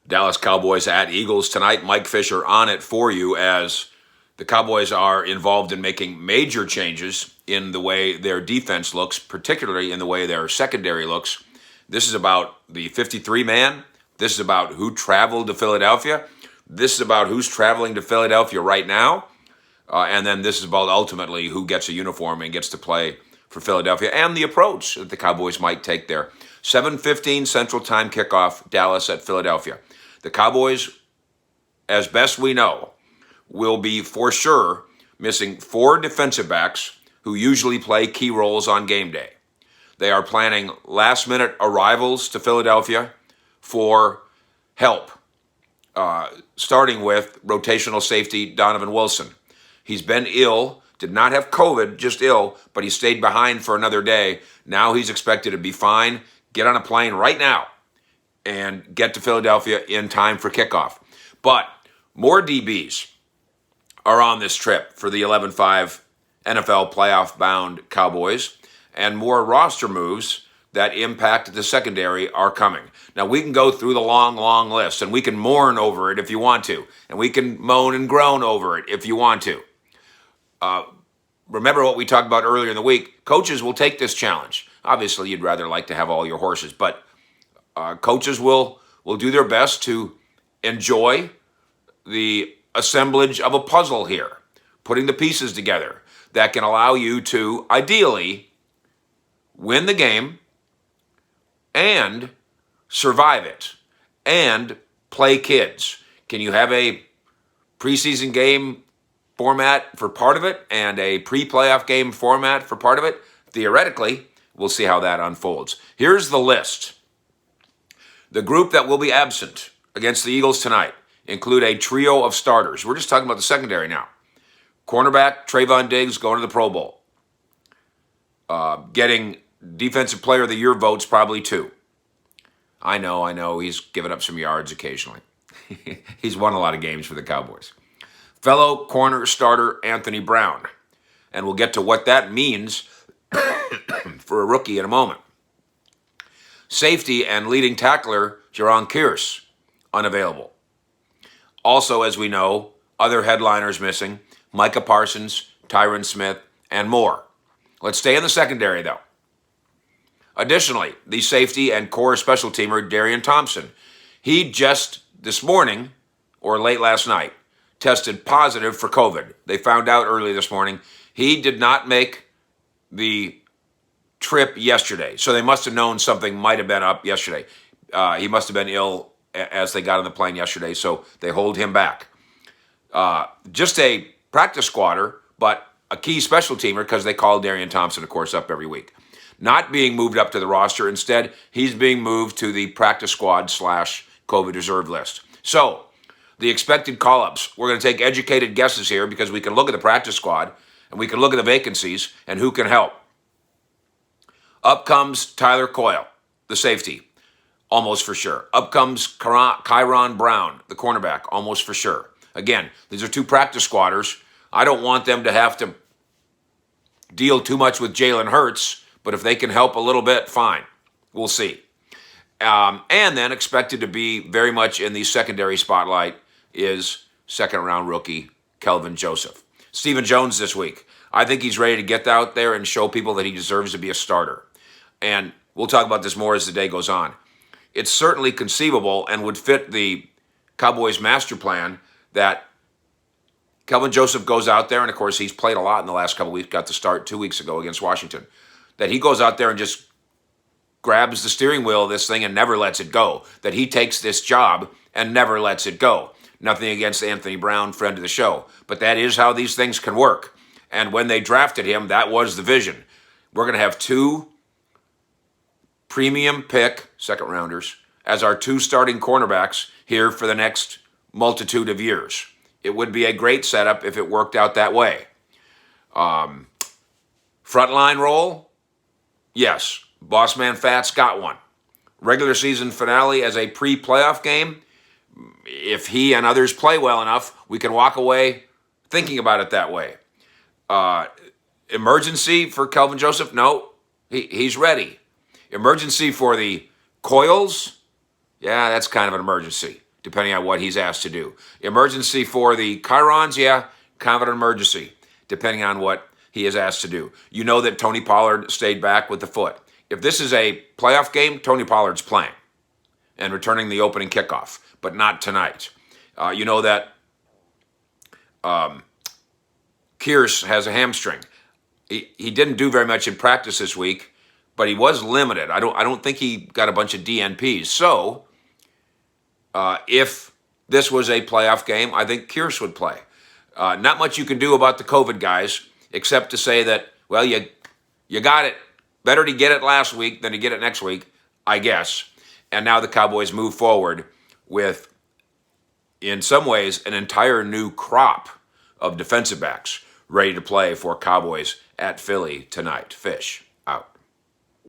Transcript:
Dallas Cowboys at Eagles tonight. Mike Fisher on it for you as the Cowboys are involved in making major changes in the way their defense looks, particularly in the way their secondary looks. This is about the 53-man. This is about who traveled to Philadelphia. This is about who's traveling to Philadelphia right now. And then this is about ultimately who gets a uniform and gets to play for Philadelphia and the approach that the Cowboys might take there. 7:15 Central Time kickoff, Dallas at Philadelphia. The Cowboys, as best we know, will be for sure missing 4 defensive backs who usually play key roles on game day. They are planning last-minute arrivals to Philadelphia for help, starting with rotational safety Donovan Wilson. He's been ill, did not have COVID, just ill, but he stayed behind for another day. Now he's expected to be fine, get on a plane right now, and get to Philadelphia in time for kickoff. But more DBs are on this trip for the 11-5 NFL playoff-bound Cowboys, and more roster moves that impact the secondary are coming. Now, we can go through the long, long list, and we can mourn over it if you want to, and we can moan and groan over it if you want to. Remember what we talked about earlier in the week. Coaches will take this challenge. Obviously, you'd rather like to have all your horses, but coaches will do their best to enjoy the assemblage of a puzzle here, putting the pieces together that can allow you to, ideally, win the game and survive it and play kids. Can you have a preseason game format for part of it and a pre-playoff game format for part of it? Theoretically, we'll see how that unfolds. Here's the list. The group that will be absent against the Eagles tonight include a trio of starters. We're just talking about the secondary now. Cornerback Trayvon Diggs going to the Pro Bowl. Getting Defensive Player of the Year votes probably too. I know, he's given up some yards occasionally. He's won a lot of games for the Cowboys. Fellow corner starter Anthony Brown. And we'll get to what that means for a rookie in a moment. Safety and leading tackler Jaron Kearse, unavailable. Also, as we know, other headliners missing, Micah Parsons, Tyron Smith, and more. Let's stay in the secondary, though. Additionally, the safety and core special teamer Darian Thompson. He just this morning, or late last night, tested positive for COVID. They found out early this morning. He did not make the trip yesterday, so they must have known something might have been up yesterday. He must have been ill as they got on the plane yesterday, so they hold him back. Just a practice squatter, but a key special teamer because they call Darian Thompson, of course, up every week. Not being moved up to the roster. Instead, he's being moved to the practice squad / COVID reserve list. So, the expected call-ups. We're going to take educated guesses here because we can look at the practice squad and we can look at the vacancies and who can help. Up comes Tyler Coyle, the safety, almost for sure. Up comes Kyron Brown, the cornerback, almost for sure. Again, these are 2 practice squatters. I don't want them to have to deal too much with Jalen Hurts, but if they can help a little bit, fine. We'll see. And then expected to be very much in the secondary spotlight is second-round rookie Kelvin Joseph. Stephen Jones this week. I think he's ready to get out there and show people that he deserves to be a starter. And we'll talk about this more as the day goes on. It's certainly conceivable and would fit the Cowboys' master plan that Kelvin Joseph goes out there, and of course he's played a lot in the last couple of weeks, got to start 2 weeks ago against Washington, that he goes out there and just grabs the steering wheel of this thing and never lets it go, that he takes this job and never lets it go. Nothing against Anthony Brown, friend of the show, but that is how these things can work. And when they drafted him, that was the vision. We're going to have 2 premium pick second-rounders as our 2 starting cornerbacks here for the next multitude of years. It would be a great setup if it worked out that way. Frontline role? Yes. Boss Man Fats got one. Regular season finale as a pre-playoff game? If he and others play well enough, we can walk away thinking about it that way. Emergency for Kelvin Joseph? No. He's ready. Emergency for the Coils? Yeah, that's kind of an emergency. depending on what he's asked to do. Emergency for the Chirons, yeah, kind of an emergency, depending on what he is asked to do. You know that Tony Pollard stayed back with the foot. If this is a playoff game, Tony Pollard's playing and returning the opening kickoff, but not tonight. You know that Kearse has a hamstring. He didn't do very much in practice this week, but he was limited. I don't think he got a bunch of DNPs. So if this was a playoff game, I think Kearse would play. Not much you can do about the COVID guys, except to say that, well, you got it. Better to get it last week than to get it next week, I guess. And now the Cowboys move forward with, in some ways, an entire new crop of defensive backs ready to play for Cowboys at Philly tonight. Fish out.